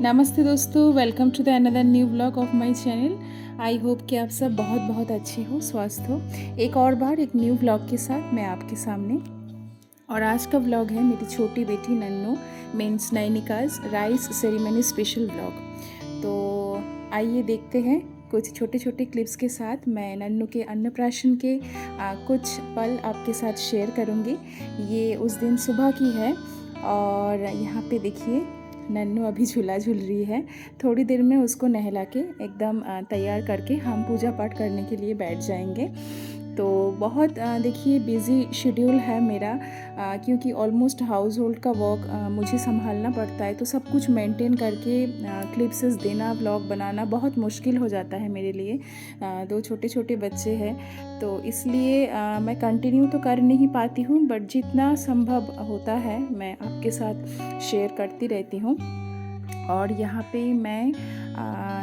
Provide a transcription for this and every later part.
नमस्ते दोस्तों, welcome to the another new vlog of my channel. I hope कि आप सब बहुत बहुत अच्छे हो, स्वस्थ हो। एक और बार एक न्यू व्लॉग के साथ मैं आपके सामने। और आज का व्लॉग है मेरी छोटी बेटी Nannu means Nainika's rice ceremony special vlog. तो आइए देखते हैं कुछ छोटे छोटे क्लिप्स के साथ। मैं नन्नू के अन्नप्राशन के कुछ पल आपके साथ शेयर करूँगी। ये उस दिन सुबह की है और यहाँ पे देखिए नन्नू अभी झूला झूल रही है। थोड़ी देर में उसको नहला के एकदम तैयार करके हम पूजा पाठ करने के लिए बैठ जाएंगे। तो बहुत देखिए बिज़ी शेड्यूल है मेरा, क्योंकि ऑलमोस्ट हाउस होल्ड का वर्क मुझे संभालना पड़ता है। तो सब कुछ मेंटेन करके क्लिप्सेस देना, व्लॉग बनाना बहुत मुश्किल हो जाता है मेरे लिए। दो छोटे छोटे बच्चे हैं तो इसलिए मैं कंटिन्यू तो कर नहीं पाती हूँ, बट जितना संभव होता है मैं आपके साथ शेयर करती रहती हूँ। और यहाँ पे मैं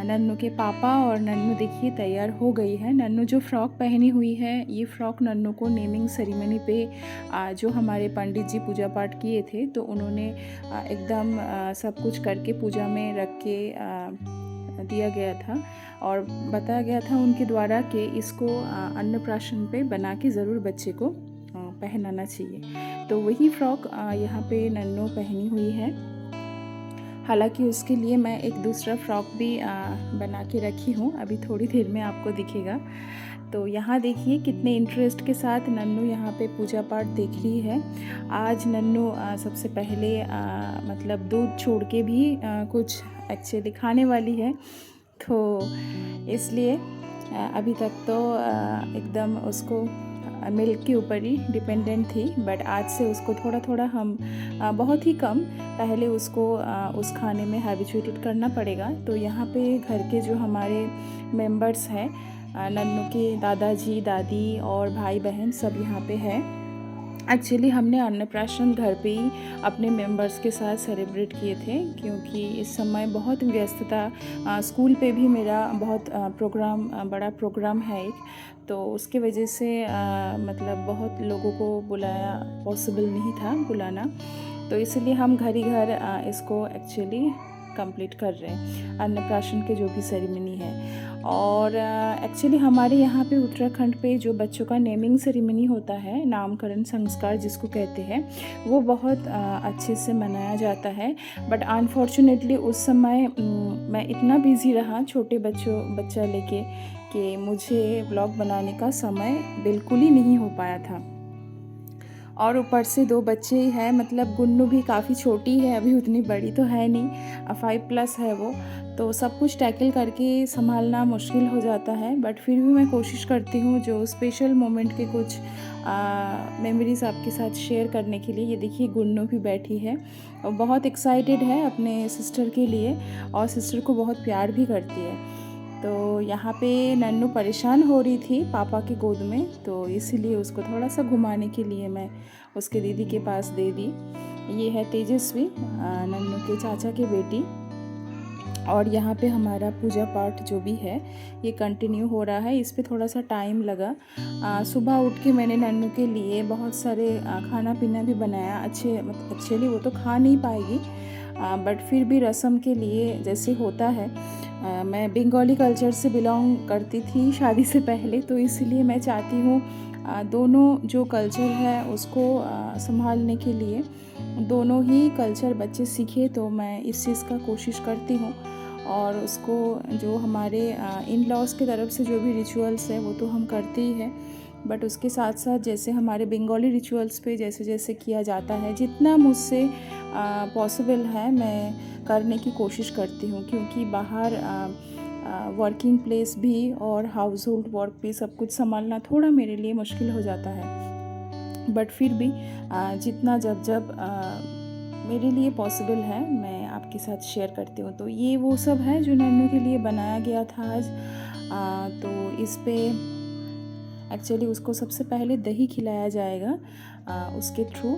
नन्नू के पापा और नन्नू देखिए तैयार हो गई है। नन्नू जो फ़्रॉक पहनी हुई है, ये फ़्रॉक नन्नू को नेमिंग सेरेमनी पे जो हमारे पंडित जी पूजा पाठ किए थे तो उन्होंने एकदम सब कुछ करके पूजा में रख के दिया गया था और बताया गया था उनके द्वारा कि इसको अन्नप्राशन पे बना के ज़रूर बच्चे को पहनाना चाहिए। तो वही फ़्रॉक यहाँ पे नन्नू पहनी हुई है। हालांकि उसके लिए मैं एक दूसरा फ़्रॉक भी बना के रखी हूँ, अभी थोड़ी देर में आपको दिखेगा। तो यहाँ देखिए कितने इंटरेस्ट के साथ नन्नू यहाँ पे पूजा पाठ देख रही है। आज नन्नू सबसे पहले मतलब दूध छोड़ के भी कुछ एक्चुअली खाने वाली है। तो इसलिए अभी तक तो एकदम उसको मिल्क के ऊपर ही डिपेंडेंट थी, बट आज से उसको थोड़ा थोड़ा हम बहुत ही कम पहले उसको उस खाने में हैबिचुएटेड करना पड़ेगा। तो यहाँ पे घर के जो हमारे मेंबर्स हैं, नन्नू के दादाजी दादी और भाई बहन सब यहाँ पे है। एक्चुअली हमने अन्नप्राशन घर पे ही अपने मेंबर्स के साथ सेलिब्रेट किए थे, क्योंकि इस समय बहुत व्यस्तता, स्कूल पे भी मेरा बहुत बड़ा प्रोग्राम है एक, तो उसके वजह से मतलब बहुत लोगों को बुलाया पॉसिबल नहीं था बुलाना। तो इसलिए हम घर ही घर इसको एक्चुअली कंप्लीट कर रहे हैं, अन्नप्राशन के जो भी सेरेमनी है। और एक्चुअली हमारे यहाँ पे उत्तराखंड पे जो बच्चों का नेमिंग सेरेमनी होता है, नामकरण संस्कार जिसको कहते हैं, वो बहुत अच्छे से मनाया जाता है। बट अनफॉर्चुनेटली उस समय मैं इतना बिज़ी रहा छोटे बच्चा लेके कि मुझे व्लॉग बनाने का समय बिल्कुल ही नहीं हो पाया था। और ऊपर से दो बच्चे ही हैं, मतलब गुन्नू भी काफ़ी छोटी है, अभी उतनी बड़ी तो है नहीं, 5+ है वो। तो सब कुछ टैकल करके संभालना मुश्किल हो जाता है, बट फिर भी मैं कोशिश करती हूँ जो स्पेशल मोमेंट के कुछ मेमोरीज़ आपके साथ शेयर करने के लिए। ये देखिए गुन्नू भी बैठी है और बहुत एक्साइटेड है अपने सिस्टर के लिए और सिस्टर को बहुत प्यार भी करती है। तो यहाँ पे नन्नू परेशान हो रही थी पापा की गोद में, तो इसीलिए उसको थोड़ा सा घुमाने के लिए मैं उसके दीदी के पास दे दी। ये है तेजस्वी, नन्नू के चाचा की बेटी। और यहाँ पे हमारा पूजा पाठ जो भी है ये कंटिन्यू हो रहा है। इस पे थोड़ा सा टाइम लगा। सुबह उठ के मैंने नन्नू के लिए बहुत सारे खाना पीना भी बनाया। एक्चुअली वो तो खा नहीं पाएगी, बट फिर भी रस्म के लिए जैसे होता है, मैं बंगाली कल्चर से बिलोंग करती थी शादी से पहले, तो इसलिए मैं चाहती हूँ दोनों जो कल्चर है उसको संभालने के लिए दोनों ही कल्चर बच्चे सीखे। तो मैं इस चीज़ का कोशिश करती हूँ और उसको जो हमारे इन लॉज की तरफ से जो भी रिचुअल्स है वो तो हम करते ही हैं, बट उसके साथ साथ जैसे हमारे बंगाली रिचुअल्स पे जैसे जैसे किया जाता है, जितना मुझसे पॉसिबल है मैं करने की कोशिश करती हूँ। क्योंकि बाहर वर्किंग प्लेस भी और हाउस होल्ड वर्क भी सब कुछ संभालना थोड़ा मेरे लिए मुश्किल हो जाता है, बट फिर भी जितना जब मेरे लिए पॉसिबल है मैं आपके साथ शेयर करती हूँ। तो ये वो सब है जो नन्नू के लिए बनाया गया था आज। तो इस पे एक्चुअली उसको सबसे पहले दही खिलाया जाएगा, उसके थ्रू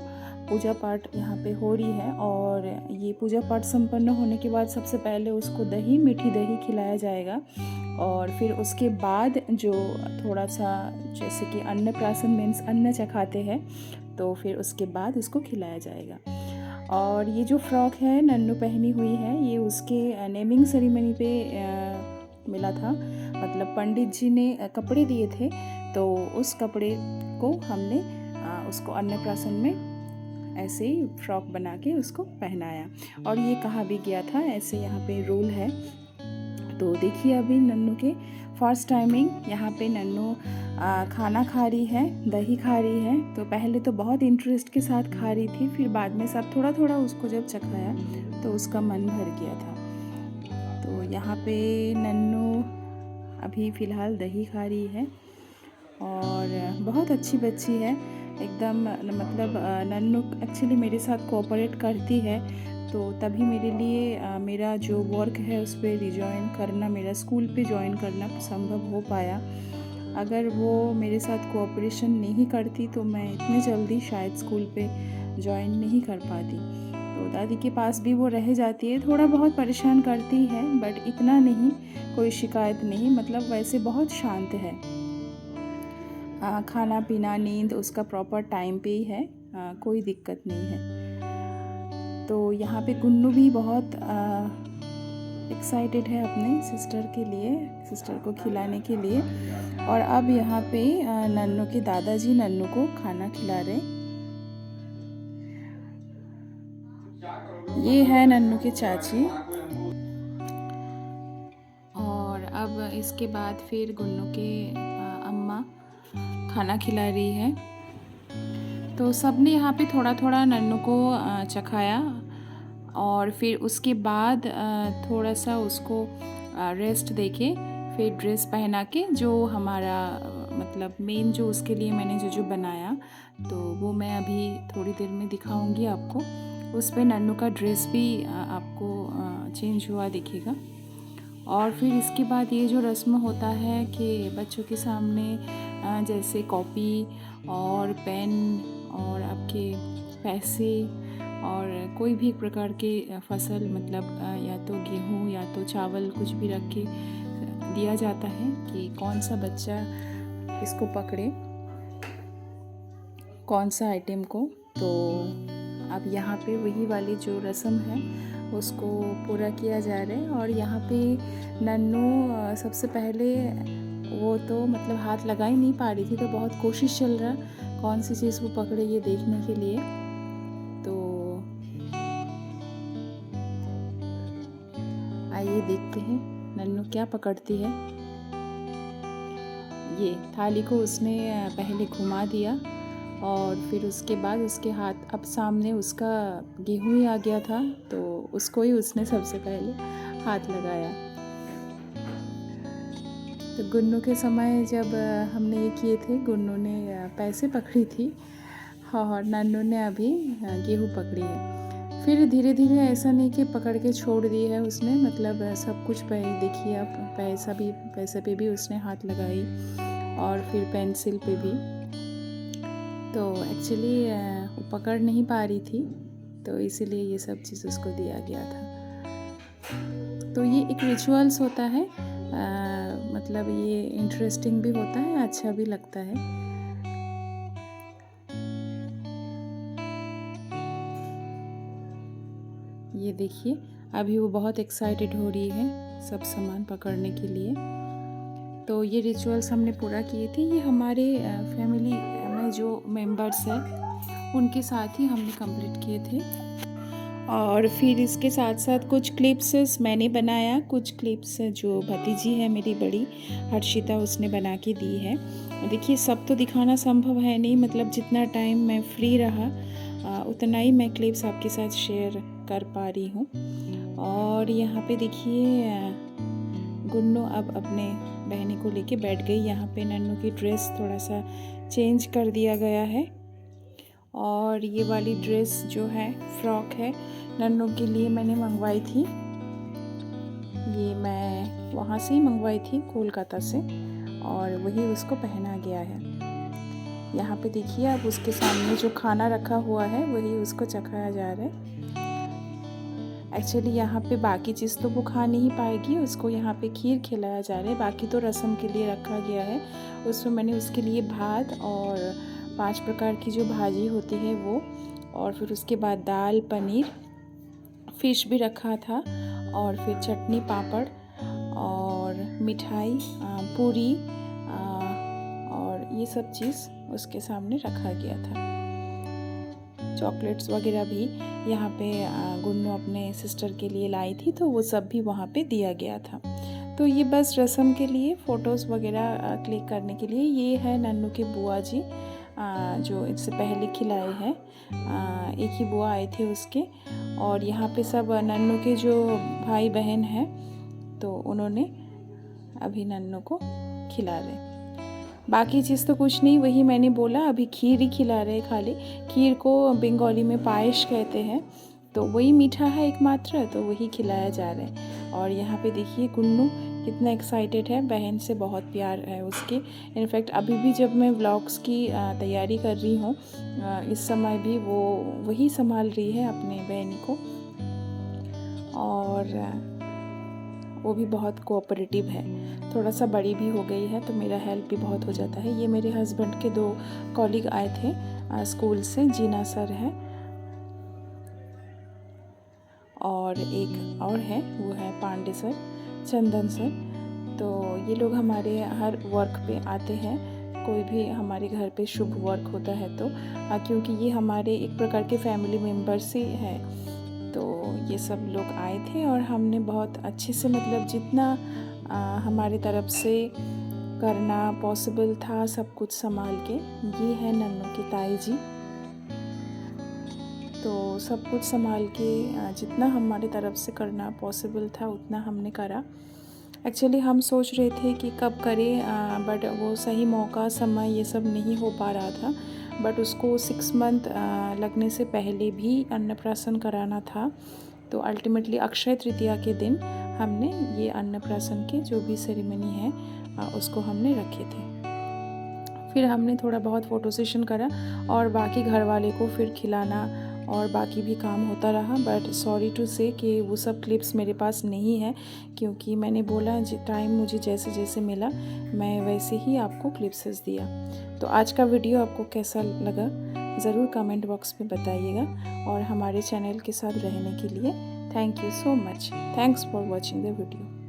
पूजा पाठ यहाँ पे हो रही है। और ये पूजा पाठ संपन्न होने के बाद सबसे पहले उसको मीठी दही खिलाया जाएगा और फिर उसके बाद जो थोड़ा सा जैसे कि अन्नप्राशन मीन्स अन्न चखाते हैं, तो फिर उसके बाद उसको खिलाया जाएगा। और ये जो फ्रॉक है नन्नू पहनी हुई है, ये उसके नेमिंग सेरेमनी पे मिला था। मतलब पंडित जी ने कपड़े दिए थे, तो उस कपड़े को हमने उसको अन्नप्राशन में ऐसे ही फ्रॉक बना के उसको पहनाया। और ये कहा भी गया था, ऐसे यहाँ पे रूल है। तो देखिए अभी नन्नू के फर्स्ट टाइमिंग यहाँ पे नन्नू खाना खा रही है, दही खा रही है। तो पहले तो बहुत इंटरेस्ट के साथ खा रही थी, फिर बाद में सब थोड़ा थोड़ा उसको जब चखाया तो उसका मन भर गया था। तो यहाँ पे नन्नू अभी फ़िलहाल दही खा रही है और बहुत अच्छी बच्ची है एकदम। मतलब नन्नू एक्चुअली मेरे साथ कोऑपरेट करती है, तो तभी मेरे लिए मेरा जो वर्क है उस पर रिजॉइन करना, मेरा स्कूल पे जॉइन करना संभव हो पाया। अगर वो मेरे साथ कोऑपरेशन नहीं करती तो मैं इतने जल्दी शायद स्कूल पे जॉइन नहीं कर पाती। तो दादी के पास भी वो रह जाती है, थोड़ा बहुत परेशान करती है बट इतना नहीं, कोई शिकायत नहीं। मतलब वैसे बहुत शांत है। खाना पीना नींद उसका प्रॉपर टाइम पे ही है, कोई दिक्कत नहीं है। तो यहाँ पे गुन्नू भी बहुत एक्साइटेड है अपने सिस्टर के लिए, सिस्टर को खिलाने के लिए। और अब यहाँ पे नन्नू के दादाजी नन्नू को खाना खिला रहे। ये है नन्नू की चाची। और अब इसके बाद फिर गुन्नू के अम्मा खाना खिला रही है। तो सबने यहाँ पे थोड़ा थोड़ा नन्नू को चखाया और फिर उसके बाद थोड़ा सा उसको रेस्ट देके फिर ड्रेस पहना के, जो हमारा मतलब मेन जो उसके लिए मैंने जो बनाया, तो वो मैं अभी थोड़ी देर में दिखाऊंगी आपको। उस पे नन्नू का ड्रेस भी आपको चेंज हुआ दिखेगा। और फिर इसके बाद ये जो रस्म होता है कि बच्चों के सामने जैसे कॉपी और पेन और आपके पैसे और कोई भी एक प्रकार के फसल, मतलब या तो गेहूँ या तो चावल कुछ भी रख के दिया जाता है कि कौन सा बच्चा इसको पकड़े, कौन सा आइटम को। तो अब यहाँ पे वही वाली जो रस्म है उसको पूरा किया जा रहा है। और यहाँ पे नन्नू सबसे पहले वो तो मतलब हाथ लगा ही नहीं पा रही थी, तो बहुत कोशिश चल रहा कौन सी चीज़ वो पकड़े ये देखने के लिए। तो आइए देखते हैं नन्नू क्या पकड़ती है। ये थाली को उसने पहले घुमा दिया और फिर उसके बाद उसके हाथ, अब सामने उसका गेहूँ ही आ गया था, तो उसको ही उसने सबसे पहले हाथ लगाया। तो गुन्नू के समय जब हमने ये किए थे, गुन्नू ने पैसे पकड़ी थी और नन्नू ने अभी गेहूँ पकड़ी है। फिर धीरे धीरे ऐसा नहीं कि पकड़ के छोड़ दी है उसने, मतलब सब कुछ देखिए आप, पैसे पे भी उसने हाथ लगाई और फिर पेंसिल पे भी। तो एक्चुअली वो पकड़ नहीं पा रही थी, तो इसीलिए ये सब चीज़ उसको दिया गया था। तो ये एक रिचुअल्स होता है, मतलब ये इंटरेस्टिंग भी होता है, अच्छा भी लगता है। ये देखिए अभी वो बहुत एक्साइटेड हो रही है सब सामान पकड़ने के लिए। तो ये रिचुअल्स हमने पूरा किए थे, ये हमारे फैमिली में जो मेंबर्स हैं उनके साथ ही हमने कंप्लीट किए थे। और फिर इसके साथ साथ कुछ क्लिप्स मैंने बनाया, कुछ क्लिप्स जो भतीजी है मेरी बड़ी हर्षिता उसने बना के दी है। देखिए सब तो दिखाना संभव है नहीं, मतलब जितना टाइम मैं फ्री रहा उतना ही मैं क्लिप्स आपके साथ शेयर कर पा रही हूँ। और यहाँ पे देखिए गुन्नू अब अपने बहनी को लेके बैठ गई। यहाँ पे नन्नू की ड्रेस थोड़ा सा चेंज कर दिया गया है। और ये वाली ड्रेस जो है फ्रॉक है, नन्नू के लिए मैंने मंगवाई थी। ये मैं वहाँ से ही मंगवाई थी कोलकाता से, और वही उसको पहना गया है। यहाँ पे देखिए अब उसके सामने जो खाना रखा हुआ है वही उसको चखाया जा रहा है। एक्चुअली यहाँ पे बाकी चीज़ तो वो खा नहीं पाएगी, उसको यहाँ पे खीर खिलाया जा रहा है। बाकी तो रसम के लिए रखा गया है, उसमें मैंने उसके लिए भात और 5 प्रकार की जो भाजी होती है वो, और फिर उसके बाद दाल, पनीर, फ़िश भी रखा था, और फिर चटनी, पापड़ और मिठाई, पूरी और ये सब चीज़ उसके सामने रखा गया था। चॉकलेट्स वगैरह भी यहाँ पे गुन्नू अपने सिस्टर के लिए लाई थी, तो वो सब भी वहाँ पे दिया गया था। तो ये बस रस्म के लिए फ़ोटोज़ वगैरह क्लिक करने के लिए। ये है नन्नू के बुआ जी, जो इससे पहले खिलाए हैं। एक ही बुआ आए थे उसके, और यहाँ पे सब नन्नू के जो भाई बहन हैं, तो उन्होंने अभी नन्नू को खिला रहे। बाकी चीज़ तो कुछ नहीं, वही मैंने बोला, अभी खीर ही खिला रहे खाली। खीर को बंगाली में पायस कहते हैं, तो वही मीठा है एकमात्र, तो वही खिलाया जा रहा है। और यहाँ पे देखिए गुन्नू कितना एक्साइटेड है, बहन से बहुत प्यार है उसके। इनफैक्ट अभी भी जब मैं व्लॉग्स की तैयारी कर रही हूँ, इस समय भी वो वही संभाल रही है अपने बहन को, और वो भी बहुत कोऑपरेटिव है। थोड़ा सा बड़ी भी हो गई है, तो मेरा हेल्प भी बहुत हो जाता है। ये मेरे हस्बैंड के 2 कॉलीग आए थे स्कूल से, जीना सर है और एक और है, वो है पांडे सर, चंदन सर। तो ये लोग हमारे हर वर्क पे आते हैं, कोई भी हमारे घर पे शुभ वर्क होता है तो, क्योंकि ये हमारे एक प्रकार के फैमिली मेम्बर्स ही है, तो ये सब लोग आए थे और हमने बहुत अच्छे से, मतलब जितना हमारे तरफ से करना पॉसिबल था सब कुछ संभाल के। ये है नन्नू की ताई जी, तो सब कुछ संभाल के जितना हमारे तरफ से करना पॉसिबल था उतना हमने करा। एक्चुअली हम सोच रहे थे कि कब करें, बट वो सही मौका, समय ये सब नहीं हो पा रहा था। बट उसको 6 मंथ लगने से पहले भी अन्नप्राशन कराना था, तो अल्टीमेटली अक्षय तृतीया के दिन हमने ये अन्नप्राशन की जो भी सेरेमनी है उसको हमने रखे थे। फिर हमने थोड़ा बहुत फ़ोटो सेशन करा और बाकी घर वाले को फिर खिलाना और बाकी भी काम होता रहा। बट सॉरी टू से कि वो सब क्लिप्स मेरे पास नहीं है, क्योंकि मैंने बोला टाइम मुझे जैसे जैसे मिला मैं वैसे ही आपको क्लिप्सेस दिया। तो आज का वीडियो आपको कैसा लगा ज़रूर कमेंट बॉक्स में बताइएगा, और हमारे चैनल के साथ रहने के लिए thank you so much. Thanks for watching the video.